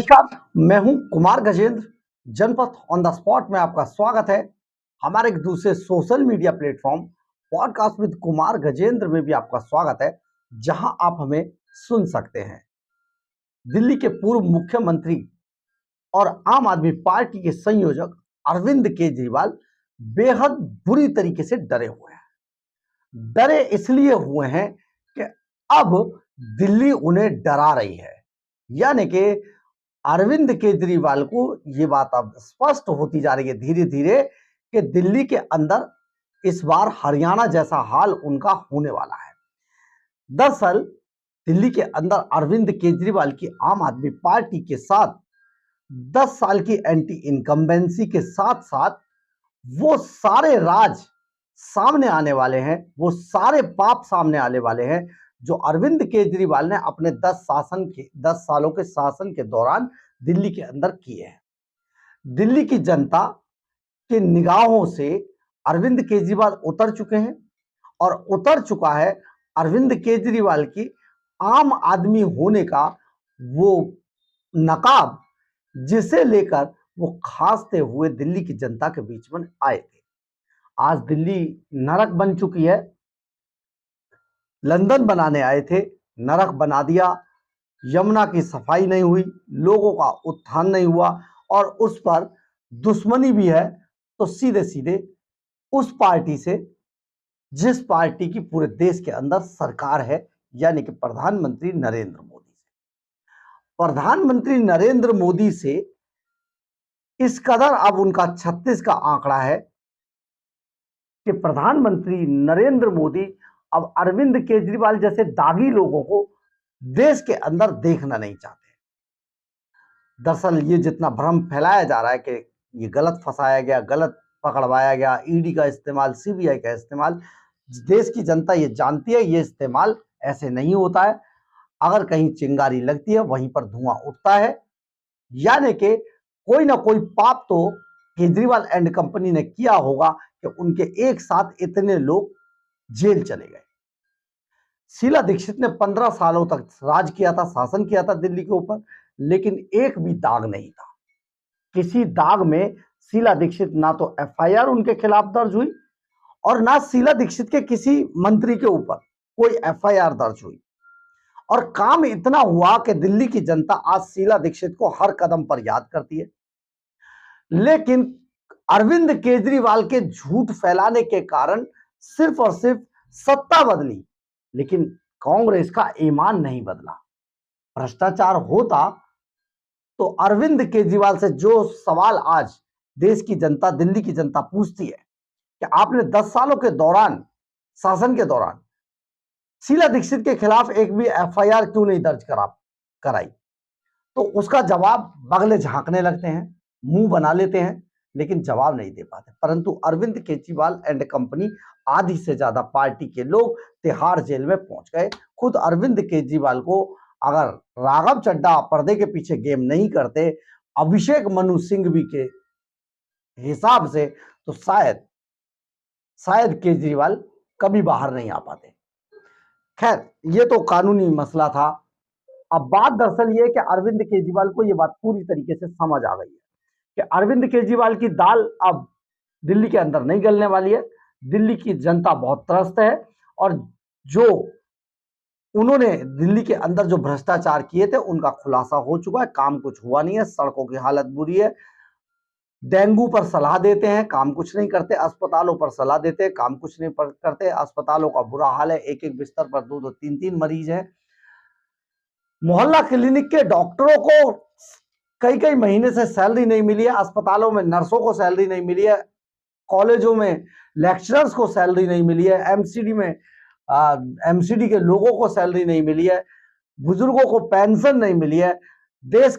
नमस्कार, मैं हूं कुमार गजेंद्र। जनपथ ऑन द स्पॉट में आपका स्वागत है। हमारे एक दूसरे social media platform podcast with Kumar Gajendra में भी आपका स्वागत है, जहां आप हमें सुन सकते हैं। दिल्ली के पूर्व मुख्यमंत्री और आम आदमी पार्टी के संयोजक अरविंद केजरीवाल बेहद बुरी तरीके से डरे हुए हैं। डरे इसलिए हुए हैं कि अब दिल्ली उन्हें डरा रही है, यानी कि अरविंद केजरीवाल को ये बात अब स्पष्ट होती जा रही है धीरे धीरे कि दिल्ली के अंदर इस बार हरियाणा जैसा हाल उनका होने वाला है। दरअसल दिल्ली के अंदर अरविंद केजरीवाल की आम आदमी पार्टी के साथ 10 साल की एंटी इनकम्बेंसी के साथ साथ वो सारे राज सामने आने वाले हैं, वो सारे पाप सामने आने वाले हैं जो अरविंद केजरीवाल ने अपने 10 सालों के शासन के दौरान दिल्ली के अंदर किए हैं। दिल्ली की जनता की निगाहों से अरविंद केजरीवाल उतर चुके हैं और उतर चुका है अरविंद केजरीवाल की आम आदमी होने का वो नकाब, जिसे लेकर वो खासते हुए दिल्ली की जनता के बीच में आए थे। आज दिल्ली नरक बन चुकी है। लंदन बनाने आए थे, नरक बना दिया। यमुना की सफाई नहीं हुई, लोगों का उत्थान नहीं हुआ और उस पर दुश्मनी भी है तो सीधे सीधे उस पार्टी से जिस पार्टी की पूरे देश के अंदर सरकार है, यानी कि प्रधानमंत्री नरेंद्र मोदी से। प्रधानमंत्री नरेंद्र मोदी से इस कदर अब उनका 36 का आंकड़ा है कि प्रधानमंत्री नरेंद्र मोदी अब अरविंद केजरीवाल जैसे दागी लोगों को देश के अंदर देखना नहीं चाहते। दरअसल ये जितना भ्रम फैलाया जा रहा है कि ये गलत फंसाया गया, गलत पकड़वाया गया, ईडी का इस्तेमाल, सीबीआई का इस्तेमाल, देश की जनता ये जानती है ये इस्तेमाल ऐसे नहीं होता है। अगर कहीं चिंगारी लगती है वहीं पर धुआं उठता है, यानी कि कोई ना कोई पाप तो केजरीवाल एंड कंपनी ने किया होगा कि उनके एक साथ इतने लोग जेल चले गए। शीला दीक्षित ने 15 सालों तक राज किया था, शासन किया था दिल्ली के ऊपर, लेकिन एक भी दाग नहीं था। किसी दाग में शीला दीक्षित ना तो एफआईआर उनके खिलाफ दर्ज हुई और ना शीला दीक्षित के किसी मंत्री के ऊपर कोई एफआईआर दर्ज हुई। और काम इतना हुआ कि दिल्ली की जनता आज शीला दीक्षित को हर कदम पर याद करती है। लेकिन अरविंद केजरीवाल के झूठ फैलाने के कारण सिर्फ और सिर्फ सत्ता बदली, लेकिन कांग्रेस का ईमान नहीं बदला। भ्रष्टाचार होता तो अरविंद केजरीवाल से जो सवाल आज देश की जनता, दिल्ली की जनता पूछती है कि आपने 10 सालों के दौरान, शासन के दौरान शीला दीक्षित के खिलाफ एक भी एफआईआर क्यों नहीं दर्ज कराई, तो उसका जवाब बगले झांकने लगते हैं, मुंह बना लेते हैं, लेकिन जवाब नहीं दे पाते। परंतु अरविंद केजरीवाल एंड कंपनी, आधी से ज्यादा पार्टी के लोग तिहाड़ जेल में पहुंच गए। खुद अरविंद केजरीवाल को अगर राघव चड्ढा पर्दे के पीछे गेम नहीं करते, अभिषेक मनु सिंघवी के हिसाब से, तो शायद केजरीवाल कभी बाहर नहीं आ पाते। खैर, ये तो कानूनी मसला था। अब बात दरअसल ये है कि अरविंद केजरीवाल को ये बात पूरी तरीके से समझ आ गई है कि अरविंद केजरीवाल की दाल अब दिल्ली के अंदर नहीं गलने वाली है। दिल्ली की जनता बहुत त्रस्त है और जो उन्होंने दिल्ली के अंदर जो भ्रष्टाचार किए थे उनका खुलासा हो चुका है। काम कुछ हुआ नहीं है, सड़कों की हालत बुरी है। डेंगू पर सलाह देते हैं, काम कुछ नहीं करते। अस्पतालों पर सलाह देते हैं, काम कुछ नहीं करते। अस्पतालों का बुरा हाल है, एक एक बिस्तर पर 2-2, 3-3 मरीज हैं। मोहल्ला क्लिनिक के डॉक्टरों को कई महीने से सैलरी नहीं मिली है, अस्पतालों में नर्सों को सैलरी नहीं मिली है, कॉलेजों में लेक्चरर्स को सैलरी नहीं मिली है, एमसीडी के लोगों को सैलरी नहीं मिली है, बुजुर्गों को पेंशन नहीं मिली है। देश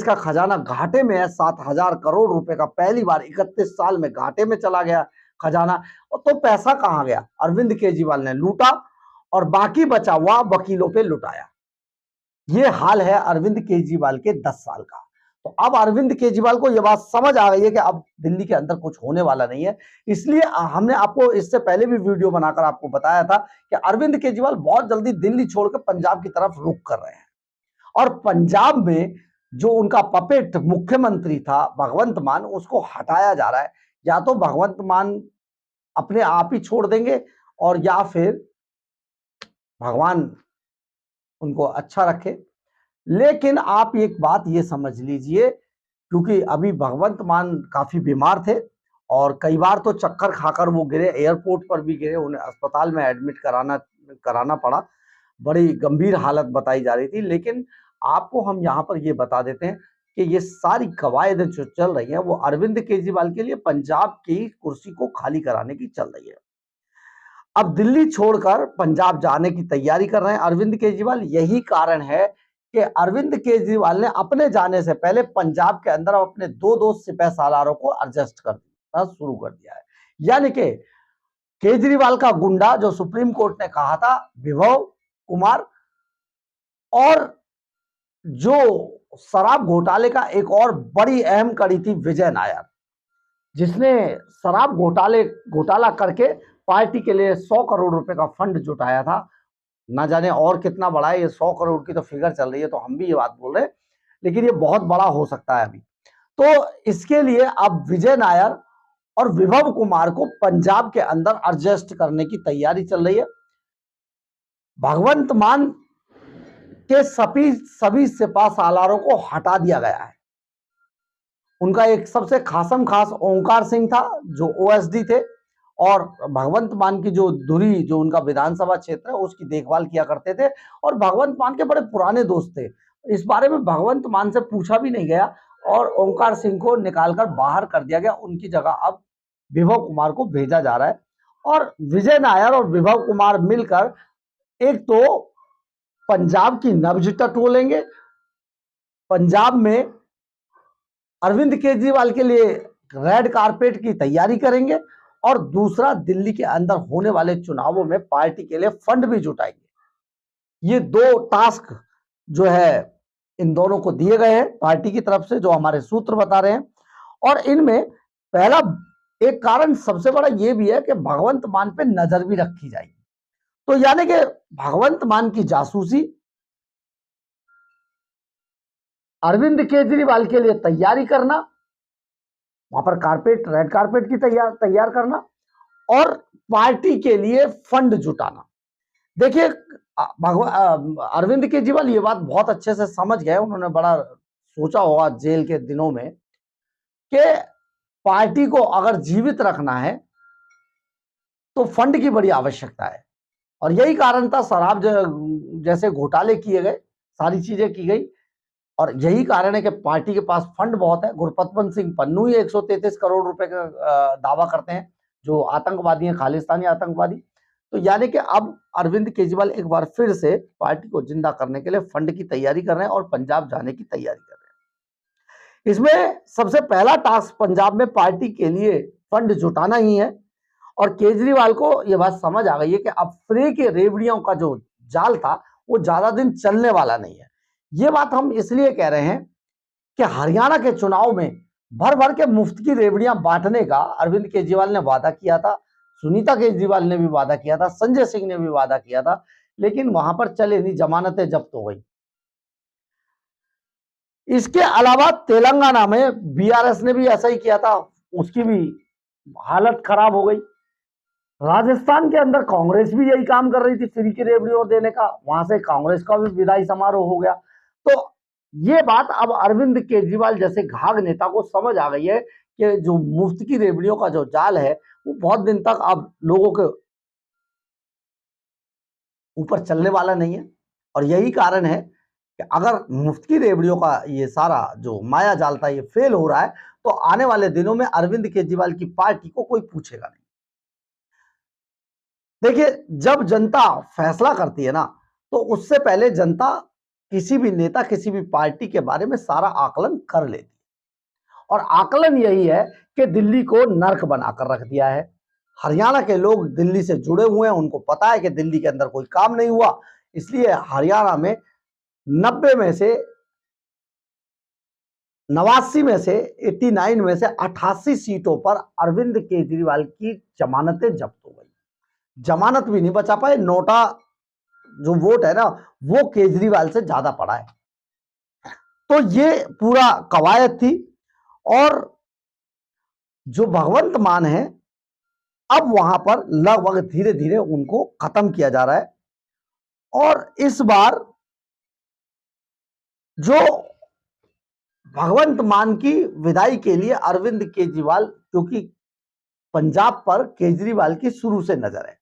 का खजाना घाटे में है। 7,000 करोड़ रुपए का पहली बार 31 साल में घाटे में चला गया खजाना। तो पैसा कहां गया? अरविंद केजरीवाल ने लूटा और बाकी बचा हुआ वकीलों पे लुटाया। ये हाल है अरविंद केजरीवाल के 10 साल का। तो अब अरविंद केजरीवाल को यह बात समझ आ गई है कि अब दिल्ली के अंदर कुछ होने वाला नहीं है। इसलिए हमने आपको इससे पहले भी वीडियो बनाकर आपको बताया था कि अरविंद केजरीवाल बहुत जल्दी दिल्ली छोड़कर पंजाब की तरफ रुख कर रहे हैं और पंजाब में जो उनका पपेट मुख्यमंत्री था भगवंत मान, उसको हटाया जा रहा है। या तो भगवंत मान अपने आप ही छोड़ देंगे और या फिर भगवान उनको अच्छा रखे। लेकिन आप एक बात ये समझ लीजिए, क्योंकि अभी भगवंत मान काफी बीमार थे और कई बार तो चक्कर खाकर वो गिरे, एयरपोर्ट पर भी गिरे, उन्हें अस्पताल में एडमिट कराना पड़ा। बड़ी गंभीर हालत बताई जा रही थी। लेकिन आपको हम यहाँ पर ये बता देते हैं कि ये सारी कवायद जो चल रही है वो अरविंद केजरीवाल के लिए पंजाब की कुर्सी को खाली कराने की चल रही है। अब दिल्ली छोड़कर पंजाब जाने की तैयारी कर रहे हैं अरविंद केजरीवाल। यही कारण है कि अरविंद केजरीवाल ने अपने जाने से पहले पंजाब के अंदर अपने दो सिपह सालारों को एडजस्ट करना शुरू कर दिया है। यानी कि केजरीवाल का गुंडा जो सुप्रीम कोर्ट ने कहा था विभव कुमार, और जो शराब घोटाले का एक और बड़ी अहम कड़ी थी विजय नायर, जिसने शराब घोटाला करके पार्टी के लिए 100 करोड़ रुपए का फंड जुटाया था। ना जाने और कितना बड़ा है, ये 100 करोड़ की तो फिगर चल रही है, तो हम भी ये बात बोल रहे हैं, लेकिन ये बहुत बड़ा हो सकता है अभी। तो इसके लिए अब विजय नायर और विभव कुमार को पंजाब के अंदर एडजस्ट करने की तैयारी चल रही है। भगवंत मान के सभी सिपा सालारों को हटा दिया गया है। उनका एक सबसे खासम खास ओंकार सिंह था जो ओएसडी थे, और भगवंत मान की जो धुरी, जो उनका विधानसभा क्षेत्र है, उसकी देखभाल किया करते थे और भगवंत मान के बड़े पुराने दोस्त थे। इस बारे में भगवंत मान से पूछा भी नहीं गया और ओंकार सिंह को निकालकर बाहर कर दिया गया। उनकी जगह अब विभव कुमार को भेजा जा रहा है और विजय नायर और विभव कुमार मिलकर एक तो पंजाब की नब्ज टटोलेंगे, पंजाब में अरविंद केजरीवाल के लिए रेड कारपेट की तैयारी करेंगे, और दूसरा दिल्ली के अंदर होने वाले चुनावों में पार्टी के लिए फंड भी जुटाएंगे। ये दो टास्क जो है इन दोनों को दिए गए हैं पार्टी की तरफ से, जो हमारे सूत्र बता रहे हैं। और इनमें पहला एक कारण सबसे बड़ा ये भी है कि भगवंत मान पे नजर भी रखी जाएगी। तो यानी कि भगवंत मान की जासूसी, अरविंद केजरीवाल के लिए तैयारी करना, वहां पर रेड कारपेट की तैयार करना, और पार्टी के लिए फंड जुटाना। देखिए अरविंद केजरीवाल ये बात बहुत अच्छे से समझ गए, उन्होंने बड़ा सोचा होगा जेल के दिनों में कि पार्टी को अगर जीवित रखना है तो फंड की बड़ी आवश्यकता है। और यही कारण था शराब जैसे घोटाले किए गए, सारी चीजें की गई, और यही कारण है कि पार्टी के पास फंड बहुत है। गुरपतवंत सिंह पन्नू ही 133 करोड़ रुपए का दावा करते हैं, जो आतंकवादी हैं, खालिस्तानी आतंकवादी। तो यानी कि अब अरविंद केजरीवाल एक बार फिर से पार्टी को जिंदा करने के लिए फंड की तैयारी कर रहे हैं और पंजाब जाने की तैयारी कर रहे हैं। इसमें सबसे पहला टास्क पंजाब में पार्टी के लिए फंड जुटाना ही है। और केजरीवाल को यह बात समझ आ गई है कि अब फ्री के रेवड़ियों का जो जाल था वो ज्यादा दिन चलने वाला नहीं है। ये बात हम इसलिए कह रहे हैं कि हरियाणा के चुनाव में भर भर के मुफ्त की रेवड़ियां बांटने का अरविंद केजरीवाल ने वादा किया था, सुनीता केजरीवाल ने भी वादा किया था, संजय सिंह ने भी वादा किया था, लेकिन वहां पर चले नहीं, जमानतें जब्त हो गई। इसके अलावा तेलंगाना में बीआरएस ने भी ऐसा ही किया था, उसकी भी हालत खराब हो गई। राजस्थान के अंदर कांग्रेस भी यही काम कर रही थी, फ्री की रेवड़ियों देने का, वहां से कांग्रेस का भी विदाई समारोह हो गया। तो ये बात अब अरविंद केजरीवाल जैसे घाघ नेता को समझ आ गई है कि जो मुफ्त की रेवड़ियों का जो जाल है वो बहुत दिन तक अब लोगों के ऊपर चलने वाला नहीं है। और यही कारण है कि अगर मुफ्त की रेवड़ियों का ये सारा जो माया जाल था ये फेल हो रहा है, तो आने वाले दिनों में अरविंद केजरीवाल की पार्टी को कोई पूछेगा नहीं। देखिए, जब जनता फैसला करती है ना, तो उससे पहले जनता किसी भी नेता, किसी भी पार्टी के बारे में सारा आकलन कर लेती है। और आकलन यही है कि दिल्ली को नर्क बनाकर रख दिया है। हरियाणा के लोग दिल्ली से जुड़े हुए हैं, उनको पता है कि दिल्ली के अंदर कोई काम नहीं हुआ, इसलिए हरियाणा में 89 में से 89 में से 88 सीटों पर अरविंद केजरीवाल की जमानतें जब्त हो गई। जमानत भी नहीं बचा पाए, नोटा जो वोट है ना वो केजरीवाल से ज्यादा पड़ा है। तो ये पूरा कवायद थी। और जो भगवंत मान है, अब वहां पर लगभग धीरे धीरे उनको खत्म किया जा रहा है। और इस बार जो भगवंत मान की विदाई के लिए अरविंद केजरीवाल, क्योंकि पंजाब पर केजरीवाल की शुरू से नजर है,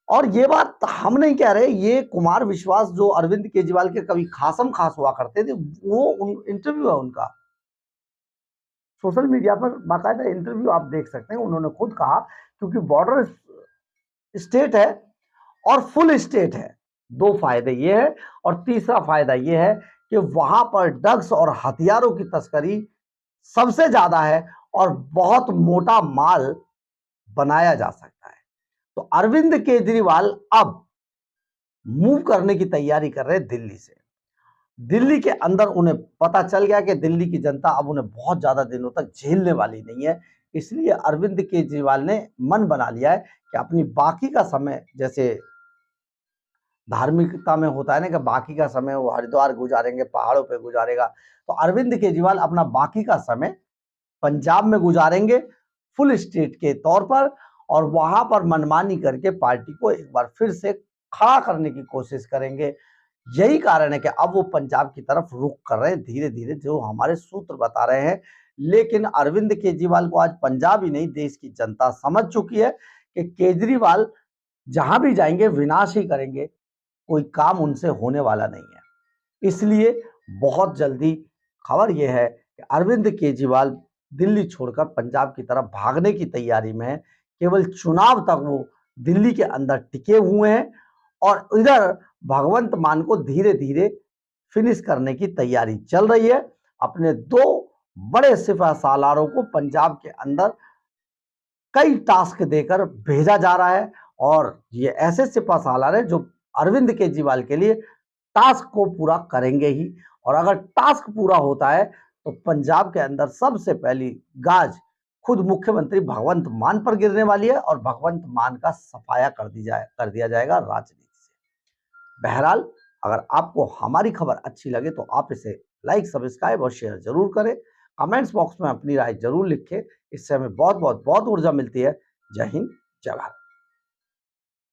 और ये बात हम नहीं कह रहे, ये कुमार विश्वास जो अरविंद केजरीवाल के कभी खासम खास हुआ करते थे, वो इंटरव्यू है उनका सोशल मीडिया पर, बाकायदा इंटरव्यू आप देख सकते हैं। उन्होंने खुद कहा, क्योंकि बॉर्डर स्टेट है और फुल स्टेट है, दो फायदे ये है। और तीसरा फायदा ये है कि वहां पर ड्रग्स और हथियारों की तस्करी सबसे ज्यादा है और बहुत मोटा माल बनाया जा सकता है। तो अरविंद केजरीवाल अब मूव करने की तैयारी कर रहे हैं दिल्ली से। दिल्ली के अंदर उन्हें पता चल गया कि दिल्ली की जनता अब उन्हें बहुत ज्यादा दिनों तक झेलने वाली नहीं है, इसलिए अरविंद केजरीवाल ने मन बना लिया है कि अपनी बाकी का समय, जैसे धार्मिकता में होता है ना कि बाकी का समय वो हरिद्वार गुजारेंगे, पहाड़ों पे गुजारेगा, तो अरविंद केजरीवाल अपना बाकी का समय पंजाब में गुजारेंगे फुल स्टेट के तौर पर, और वहां पर मनमानी करके पार्टी को एक बार फिर से खड़ा करने की कोशिश करेंगे। यही कारण है कि अब वो पंजाब की तरफ रुख कर रहे हैं धीरे धीरे, जो हमारे सूत्र बता रहे हैं। लेकिन अरविंद केजरीवाल को आज पंजाब ही नहीं, देश की जनता समझ चुकी है कि केजरीवाल जहां भी जाएंगे विनाश ही करेंगे, कोई काम उनसे होने वाला नहीं है। इसलिए बहुत जल्दी खबर यह है कि अरविंद केजरीवाल दिल्ली छोड़कर पंजाब की तरफ भागने की तैयारी में है। केवल चुनाव तक वो दिल्ली के अंदर टिके हुए हैं और इधर भगवंत मान को धीरे धीरे फिनिश करने की तैयारी चल रही है। अपने दो बड़े सिपह सालारों को पंजाब के अंदर कई टास्क देकर भेजा जा रहा है, और ये ऐसे सिपह सालार हैं जो अरविंद केजरीवाल के लिए टास्क को पूरा करेंगे ही। और अगर टास्क पूरा होता है तो पंजाब के अंदर सबसे पहली गाज खुद मुख्यमंत्री भगवंत मान पर गिरने वाली है और भगवंत मान का सफाया कर दिया जाएगा राजनीति से। बहरहाल, अगर आपको हमारी खबर अच्छी लगे तो आप इसे लाइक, सब्सक्राइब और शेयर जरूर करें। कमेंट्स बॉक्स में अपनी राय जरूर लिखें, इससे हमें बहुत बहुत बहुत ऊर्जा मिलती है। जय हिंद, जय भारत।